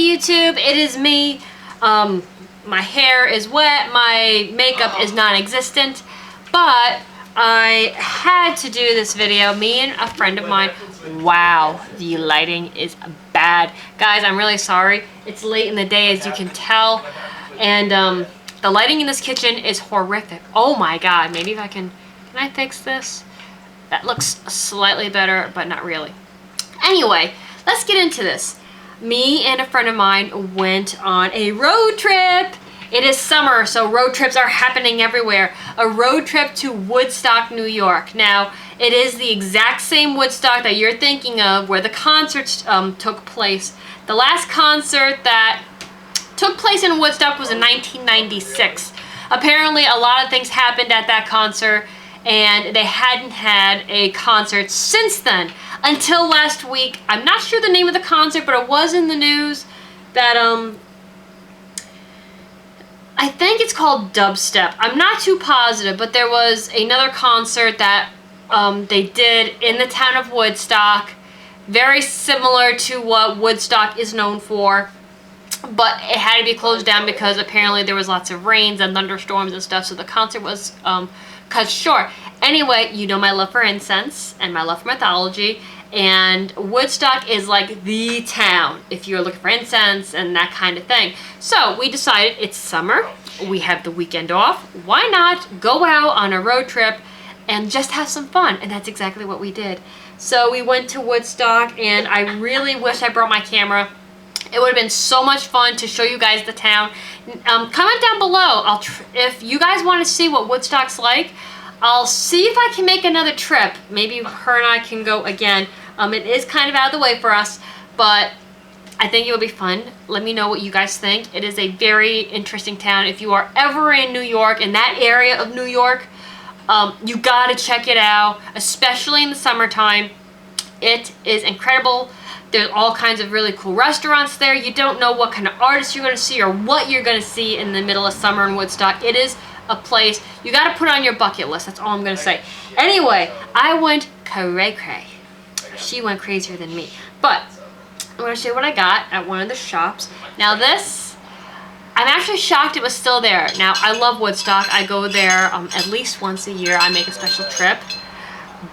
YouTube, it is me. My hair is wet, my makeup is non-existent, but I had to do this video. Me and a friend of mine. Wow, the lighting is bad. Guys, I'm really sorry. It's late in the day, as you can tell, and the lighting in this kitchen is horrific. Oh my god, maybe if I can I fix this? That looks slightly better, but not really. Anyway, let's get into this. Me and a friend of mine went on a road trip. It is summer, so road trips are happening everywhere. A road trip to Woodstock, New York. Now, it is the exact same Woodstock that you're thinking of, where the concerts took place. The last concert that took place in Woodstock was in 1996. Apparently, a lot of things happened at that concert, and they hadn't had a concert since then. Until last week. I'm not sure the name of the concert, but it was in the news that, I think it's called Dubstep. I'm not too positive, but there was another concert that they did in the town of Woodstock. Very similar to what Woodstock is known for. But it had to be closed down because apparently there was lots of rains and thunderstorms and stuff, so the concert was cut short. Anyway, you know my love for incense and my love for mythology, and Woodstock is like the town if you're looking for incense and that kind of thing. So we decided it's summer, we have the weekend off, why not go out on a road trip and just have some fun? And that's exactly what we did. So we went to Woodstock, and I really wish I brought my camera. It would have been so much fun to show you guys the town. Comment down below if you guys want to see what Woodstock's like. I'll see if I can make another trip. Maybe her and I can go again. It is kind of out of the way for us, but I think it would be fun. Let me know what you guys think. It is a very interesting town. If you are ever in New York, in that area of New York, you gotta check it out, especially in the summertime. It is incredible. There's all kinds of really cool restaurants there. You don't know what kind of artists you're going to see or what you're going to see in the middle of summer in Woodstock. It is a place you got to put on your bucket list. That's all I'm going to say. Anyway, I went cray-cray. She went crazier than me. But I'm going to show you what I got at one of the shops. Now this, I'm actually shocked it was still there. Now, I love Woodstock. I go there at least once a year. I make a special trip.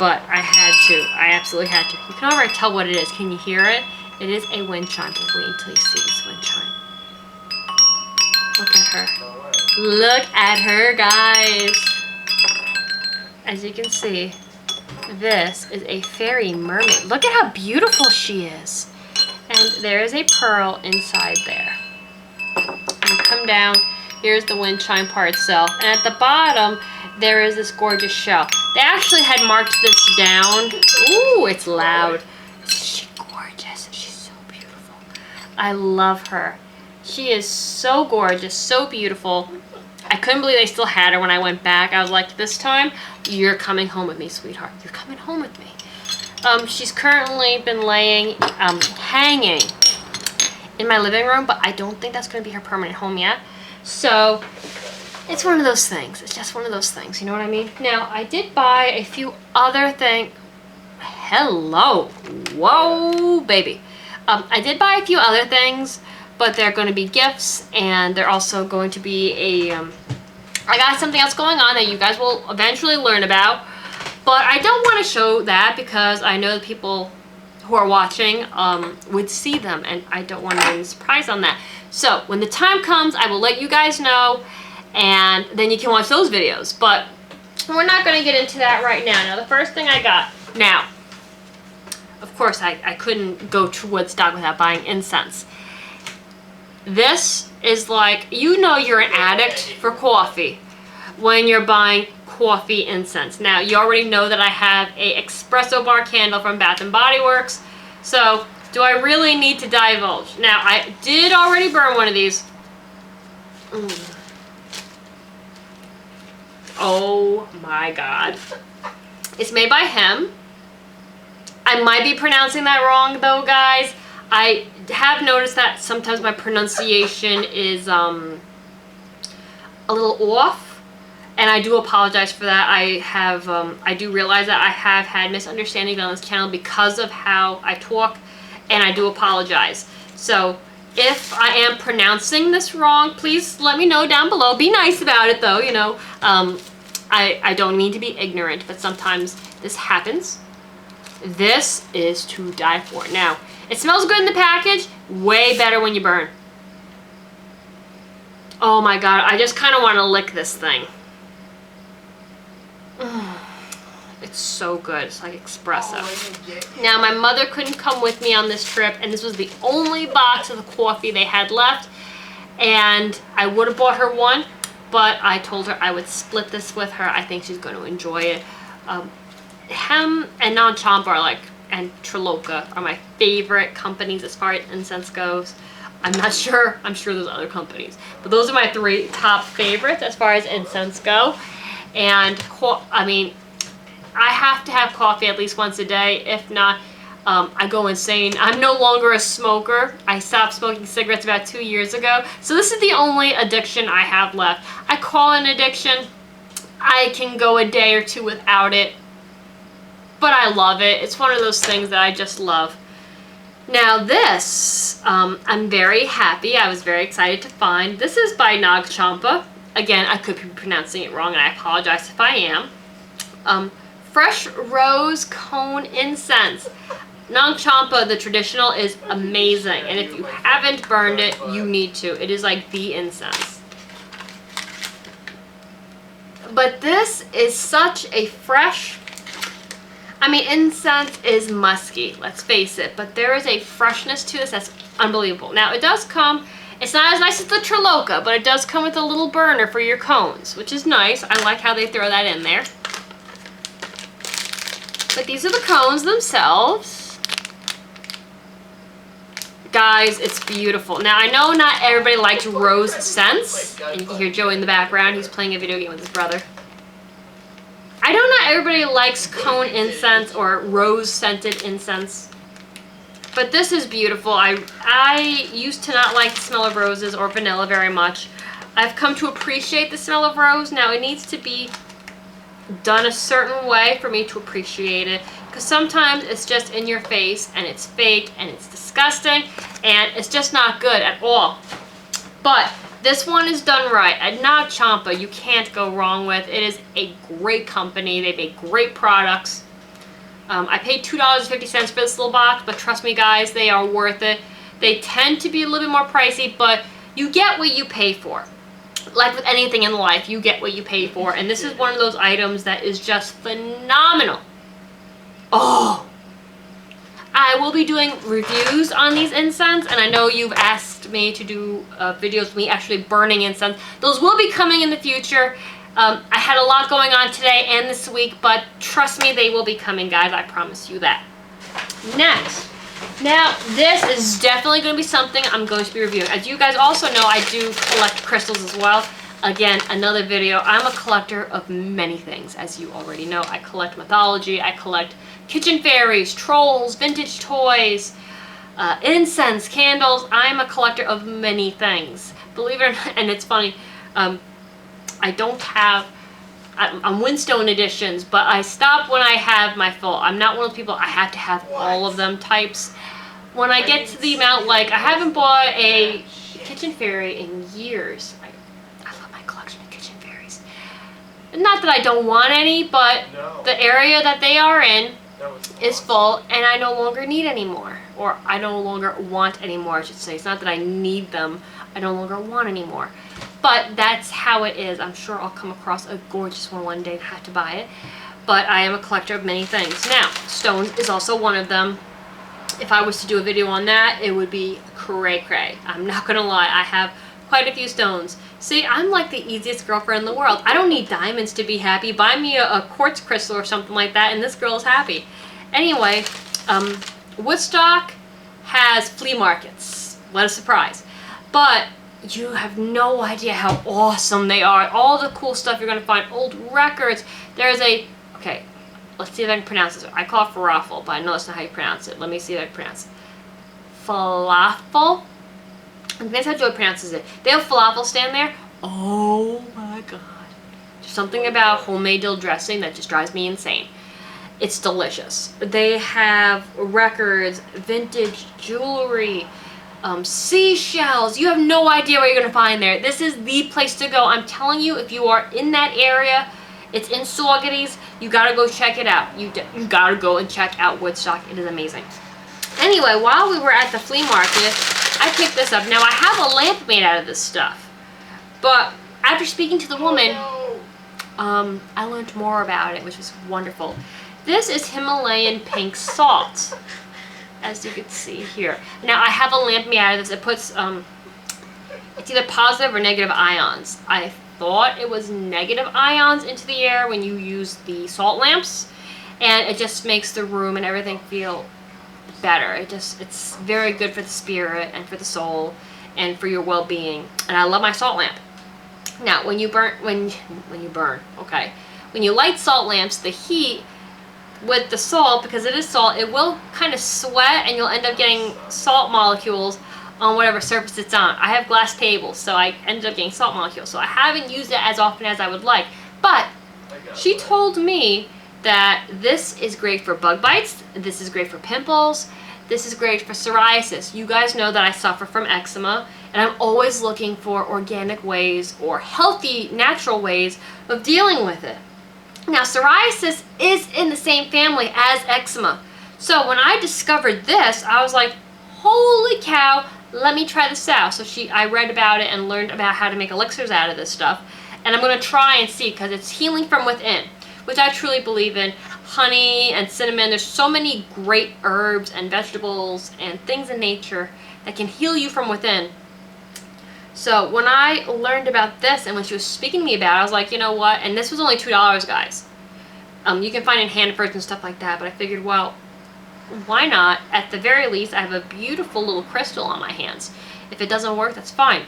But I had to. I absolutely had to. You can already tell what it is. Can you hear it? It is a wind chime. But wait until you see this wind chime. Look at her. Look at her, guys. As you can see, this is a fairy mermaid. Look at how beautiful she is. And there is a pearl inside there. And come down. Here's the wind chime part itself. And at the bottom, there is this gorgeous shell. They actually had marked this down. Ooh, it's loud. She's gorgeous. She's so beautiful. I love her. She is so gorgeous, so beautiful. I couldn't believe they still had her when I went back. I was like, this time, you're coming home with me, sweetheart. You're coming home with me. She's currently been hanging in my living room, but I don't think that's going to be her permanent home yet. So it's one of those things. It's just one of those things. You know what I mean? Now, I did buy a few other things. Hello. Whoa, baby. I did buy a few other things, but they're going to be gifts, and they're also going to be I got something else going on that you guys will eventually learn about, but I don't want to show that because I know the people who are watching would see them, and I don't want to be surprised on that. So, when the time comes, I will let you guys know, and then you can watch those videos. But we're not going to get into that right now. Now, the first thing I got. Now, of course, I couldn't go to Woodstock without buying incense. This is like, you know you're an addict for coffee when you're buying coffee incense. Now, you already know that I have a espresso bar candle from Bath & Body Works. So, do I really need to divulge? Now, I did already burn one of these. Oh my god. It's made by him. I might be pronouncing that wrong though, guys. I have noticed that sometimes my pronunciation is a little off, and I do apologize for that. I do realize that I have had misunderstandings on this channel because of how I talk, and I do apologize. So If I am pronouncing this wrong, please let me know down below. Be nice about it though, you know. I don't mean to be ignorant, but sometimes this happens. This is to die for. Now, it smells good in the package, way better when you burn. Oh my god, I just kind of want to lick this thing. It's so good. It's like espresso. Now, my mother couldn't come with me on this trip, and this was the only box of the coffee they had left. And I would have bought her one, but I told her I would split this with her. I think she's going to enjoy it. Hem and Non Champa are like, and Triloka are my favorite companies as far as incense goes. I'm not sure. I'm sure there's other companies, but those are my 3 top favorites as far as incense go. And I mean, I have to have coffee at least once a day. If not, I go insane. I'm no longer a smoker. I stopped smoking cigarettes about 2 years ago. So this is the only addiction I have left. I call it an addiction. I can go a day or 2 without it, but I love it. It's one of those things that I just love. Now this, I'm very happy. I was very excited to find. This is by Nag Champa. Again, I could be pronouncing it wrong, and I apologize if I am. Fresh Rose Cone Incense. Nag Champa, the traditional, is amazing. And if you haven't burned it, you need to. It is like the incense. But this is such a fresh... I mean, incense is musky, let's face it. But there is a freshness to this that's unbelievable. Now, it does come... It's not as nice as the Triloka, but it does come with a little burner for your cones, which is nice. I like how they throw that in there. But these are the cones themselves. Guys, it's beautiful. Now, I know not everybody likes rose scents. And you can hear Joey in the background. He's playing a video game with his brother. I know not everybody likes cone incense or rose-scented incense. But this is beautiful. I used to not like the smell of roses or vanilla very much. I've come to appreciate the smell of rose. Now, it needs to be done a certain way for me to appreciate it, because sometimes it's just in your face and it's fake and it's disgusting and it's just not good at all. But this one is done right. At Nag Champa, you can't go wrong with. It is a great company. They make great products. I paid $2.50 for this little box, but trust me guys, they are worth it. They tend to be a little bit more pricey, but you get what you pay for. Like with anything in life, you get what you pay for. And this is one of those items that is just phenomenal. Oh! I will be doing reviews on these incense. And I know you've asked me to do videos of me actually burning incense. Those will be coming in the future. I had a lot going on today and this week. But trust me, they will be coming, guys. I promise you that. Next. Now, this is definitely going to be something I'm going to be reviewing. As you guys also know, I do collect crystals as well. Again, another video. I'm a collector of many things, as you already know. I collect mythology, I collect kitchen fairies, trolls, vintage toys, incense, candles. I'm a collector of many things. Believe it or not, and it's funny, I don't have... I'm Windstone editions, but I stop when I have my full. I'm not one of those people, I have to have all of them types. When I get to the amount, like, I haven't bought a kitchen fairy in years. I love my collection of kitchen fairies. Not that I don't want any, but the area that they are in is full, and I no longer need any more. Or I no longer want any more, I should say. It's not that I need them, I no longer want any more. But that's how it is. I'm sure I'll come across a gorgeous one day and have to buy it. But I am a collector of many things. Now, stones is also one of them. If I was to do a video on that, it would be cray-cray. I'm not gonna lie, I have quite a few stones. See, I'm like the easiest girlfriend in the world. I don't need diamonds to be happy. Buy me a quartz crystal or something like that, and this girl's happy. Anyway, Woodstock has flea markets. What a surprise. But you have no idea how awesome they are. All the cool stuff you're going to find. Old records. There's a... Okay, let's see if I can pronounce this. I call it falafel, but I know that's not how you pronounce it. Let me see if I can pronounce it. Falafel? I think that's how Joy pronounces it. They have a falafel stand there. Oh my god. There's something about homemade dill dressing that just drives me insane. It's delicious. They have records, vintage jewelry, seashells. You have no idea what you're going to find there. This is the place to go. I'm telling you, if you are in that area, it's in Saugerties, you got to go check it out. You got to go and check out Woodstock. It is amazing. Anyway, while we were at the flea market, I picked this up. Now, I have a lamp made out of this stuff. But after speaking to the woman, I learned more about it, which was wonderful. This is Himalayan pink salt, as you can see here. Now, I have a lamp made out of this. It puts, it's either positive or negative ions. I thought it was negative ions into the air when you use the salt lamps, and it just makes the room and everything feel better. It's very good for the spirit and for the soul and for your well-being. And I love my salt lamp. Now, when you light salt lamps, the heat with the salt, because it is salt, it will kind of sweat and you'll end up getting salt molecules on whatever surface it's on. I have glass tables, so I ended up getting salt molecules. So I haven't used it as often as I would like. But she told me that this is great for bug bites, this is great for pimples, this is great for psoriasis. You guys know that I suffer from eczema, and I'm always looking for organic ways or healthy, natural ways of dealing with it. Now, psoriasis is in the same family as eczema. So when I discovered this, I was like, holy cow, let me try this out. So I read about it and learned about how to make elixirs out of this stuff. And I'm going to try and see, because it's healing from within, which I truly believe in. Honey and cinnamon, there's so many great herbs and vegetables and things in nature that can heal you from within. So when I learned about this and when she was speaking to me about it, I was like, you know what? And this was only $2, guys. You can find in Hannaford's and stuff like that, but I figured, well, why not? At the very least, I have a beautiful little crystal on my hands. If it doesn't work, that's fine.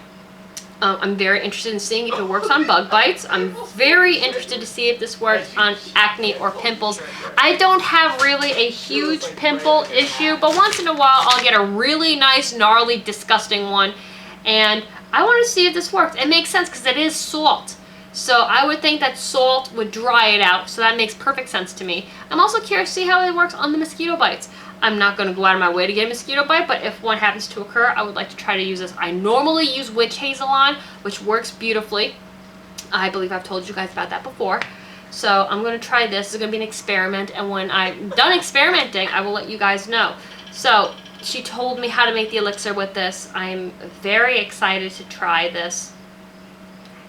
I'm very interested in seeing if it works on bug bites. I'm very interested to see if this works on acne or pimples. I don't have really a huge pimple issue, but once in a while I'll get a really nice, gnarly, disgusting one. And I want to see if this works. It makes sense because it is salt. So I would think that salt would dry it out. So that makes perfect sense to me. I'm also curious to see how it works on the mosquito bites. I'm not going to go out of my way to get a mosquito bite, but if one happens to occur, I would like to try to use this. I normally use witch hazel on, which works beautifully. I believe I've told you guys about that before. So I'm going to try this. It's going to be an experiment, and when I'm done experimenting, I will let you guys know. So she told me how to make the elixir with this. I'm very excited to try this.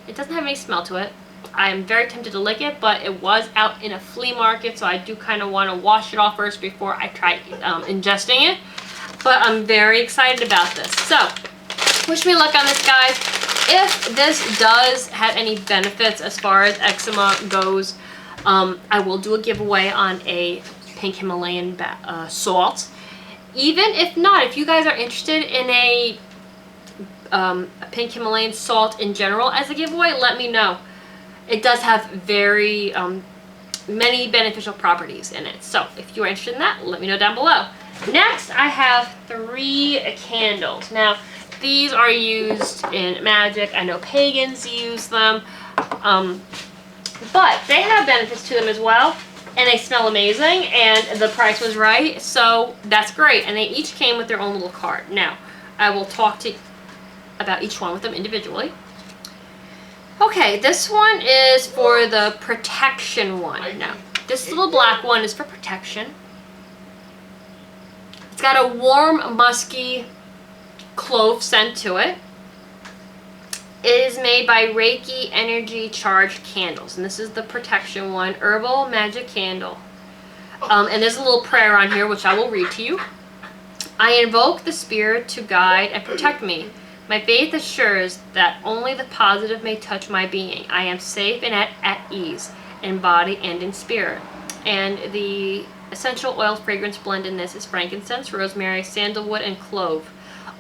It doesn't have any smell to it. I'm very tempted to lick it, but it was out in a flea market, so I do kind of want to wash it off first before I try ingesting it. But I'm very excited about this. So, wish me luck on this, guys. If this does have any benefits as far as eczema goes, I will do a giveaway on a pink Himalayan salt. Even if not, if you guys are interested in a pink Himalayan salt in general as a giveaway, let me know. It does have very many beneficial properties in it. So if you're interested in that, let me know down below. Next, I have 3 candles. Now, these are used in magic. I know pagans use them. But they have benefits to them as well. And they smell amazing. And the price was right. So that's great. And they each came with their own little card. Now, I will talk to about each one with them individually. Okay, this one is for the protection one. Now, this little black one is for protection. It's got a warm, musky clove scent to it. It is made by Reiki Energy Charged Candles. And this is the protection one, Herbal Magic Candle. And there's a little prayer on here, which I will read to you. I invoke the spirit to guide and protect me. My faith assures that only the positive may touch my being. I am safe and at ease in body and in spirit. And the essential oil fragrance blend in this is frankincense, rosemary, sandalwood, and clove.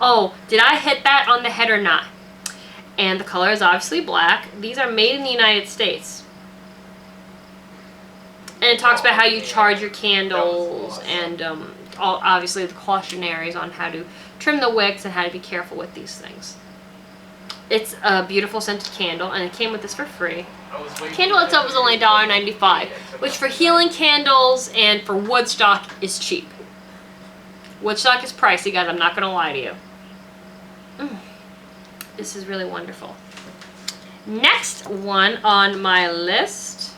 Oh, did I hit that on the head or not? And the color is obviously black. These are made in the United States. And it talks about how you charge your candles and obviously the cautionaries on how to trim the wicks and how to be careful with these things. It's a beautiful scented candle, and it came with this for free. The candle itself was only $1.95, which for healing candles and for Woodstock is cheap. Woodstock is pricey, guys. I'm not going to lie to you. This is really wonderful. Next one on my list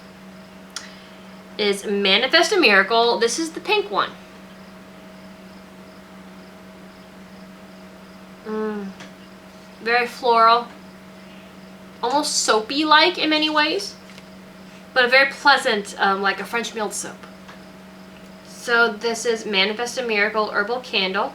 is Manifest a Miracle. This is the pink one. Very floral. Almost soapy-like in many ways. But a very pleasant, like a French milled soap. So this is Manifest a Miracle Herbal Candle.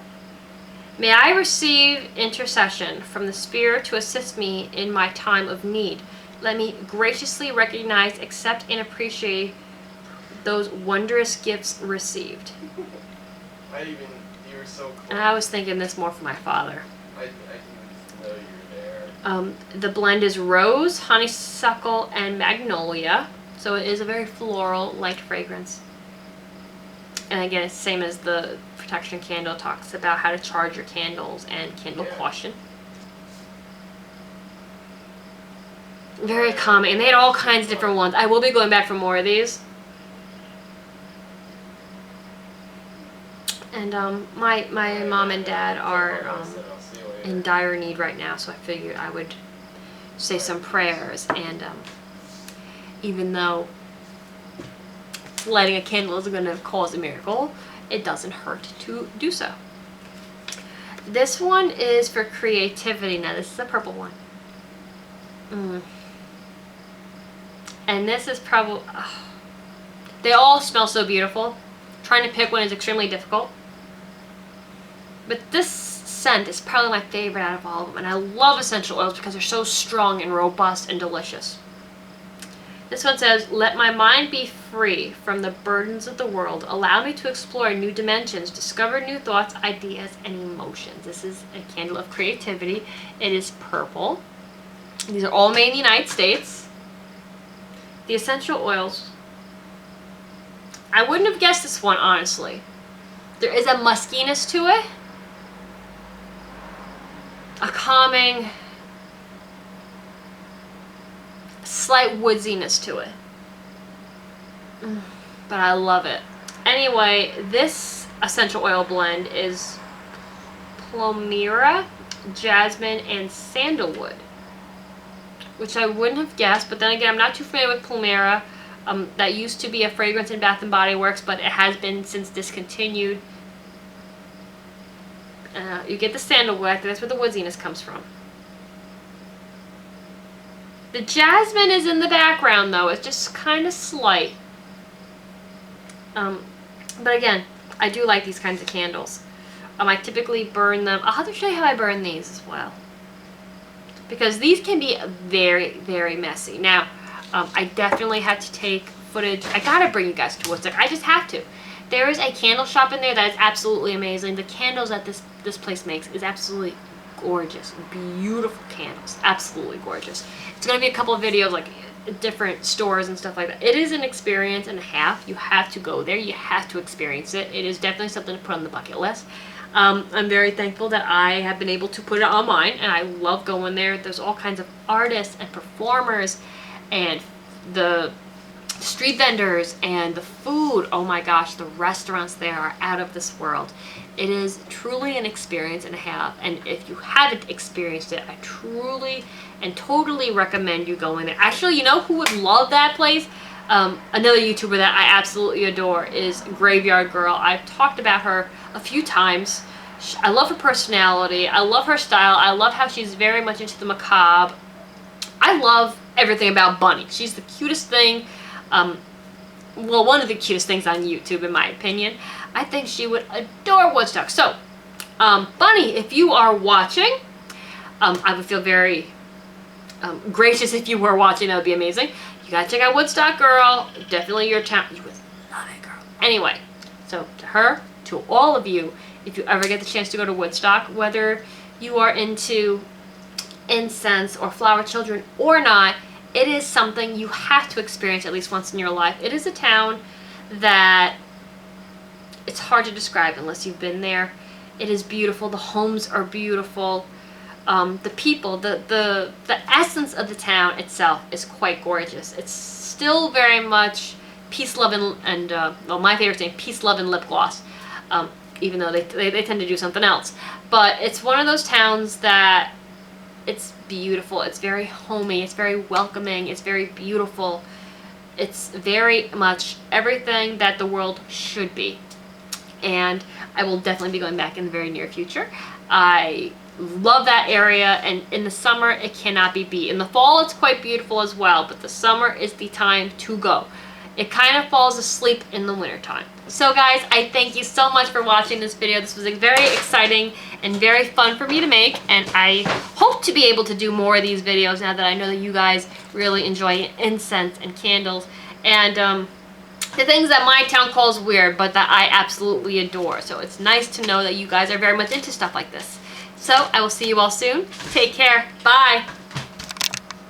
May I receive intercession from the Spirit to assist me in my time of need. Let me graciously recognize, accept, and appreciate those wondrous gifts received. You were so cool. And I was thinking this more for my father. I didn't know you were there. The blend is rose, honeysuckle, and magnolia. So it is a very floral, light fragrance. And again, it's the same as the protection candle. Talks about how to charge your candles and candle caution. Very calming. And they had all kinds of different ones. I will be going back for more of these. And my mom and dad are in dire need right now, so I figured I would say some prayers. And even though lighting a candle is going to cause a miracle, it doesn't hurt to do so. This one is for creativity. Now this is a purple one. And this is probably... they all smell so beautiful. Trying to pick one is extremely difficult. But this scent is probably my favorite out of all of them. And I love essential oils because they're so strong and robust and delicious. This one says, let my mind be free from the burdens of the world. Allow me to explore new dimensions, discover new thoughts, ideas, and emotions. This is a candle of creativity. It is purple. These are all made in the United States. The essential oils. I wouldn't have guessed this one, honestly. There is a muskiness to it. A calming, slight woodsiness to it. But I love it. Anyway, this essential oil blend is Plumera, jasmine, and sandalwood, which I wouldn't have guessed. But then again, I'm not too familiar with Plumera. That used to be a fragrance in Bath & Body Works, but it has been since discontinued. You get the sandalwood. I think that's where the woodsiness comes from. The jasmine is in the background, though. It's just kind of slight. But again, I do like these kinds of candles. I typically burn them. I'll have to show you how I burn these as well, because these can be very, very messy. Now, I definitely had to take footage. I gotta bring you guys to Woodstock. I just have to. There is a candle shop in there that is absolutely amazing. The candles that this place makes is absolutely gorgeous. Beautiful candles. Absolutely gorgeous. It's going to be a couple of videos, like different stores and stuff like that. It is an experience and a half. You have to go there. You have to experience it. It is definitely something to put on the bucket list. I'm very thankful that I have been able to put it on mine, and I love going there. There's all kinds of artists and performers and the street vendors and the food. Oh my gosh, the restaurants there are out of this world. It is truly an experience and a half, and if you haven't experienced it, I truly and totally recommend you going there. Actually, you know who would love that place? Another YouTuber that I absolutely adore is Graveyard Girl. I've talked about her a few times. I love her personality. I love her style. I love how she's very much into the macabre. I love everything about Bunny. She's the cutest thing. Well, one of the cutest things on YouTube, in my opinion. I think she would adore Woodstock. So, Bunny, if you are watching, I would feel very gracious if you were watching. That would be amazing. You gotta check out Woodstock, girl. Definitely your town. You would love it, girl. Anyway, so to her, to all of you, if you ever get the chance to go to Woodstock, whether you are into incense or flower children or not, it is something you have to experience at least once in your life. It is a town that it's hard to describe unless you've been there. It is beautiful. The homes are beautiful. The people, the essence of the town itself is quite gorgeous. It's still very much peace, love, and well, my favorite thing, peace, love, and lip gloss. even though they tend to do something else. But it's one of those towns that it's beautiful. It's very homey. It's very welcoming. It's very beautiful. It's very much everything that the world should be. And I will definitely be going back in the very near future. I love that area, and in the summer it cannot be beat. In the fall it's quite beautiful as well, but the summer is the time to go. It kind of falls asleep in the wintertime. So guys, I thank you so much for watching this video. This was very exciting and very fun for me to make, and I hope to be able to do more of these videos now that I know that you guys really enjoy incense and candles and the things that my town calls weird, but that I absolutely adore. So it's nice to know that you guys are very much into stuff like this. So I will see you all soon. Take care. Bye.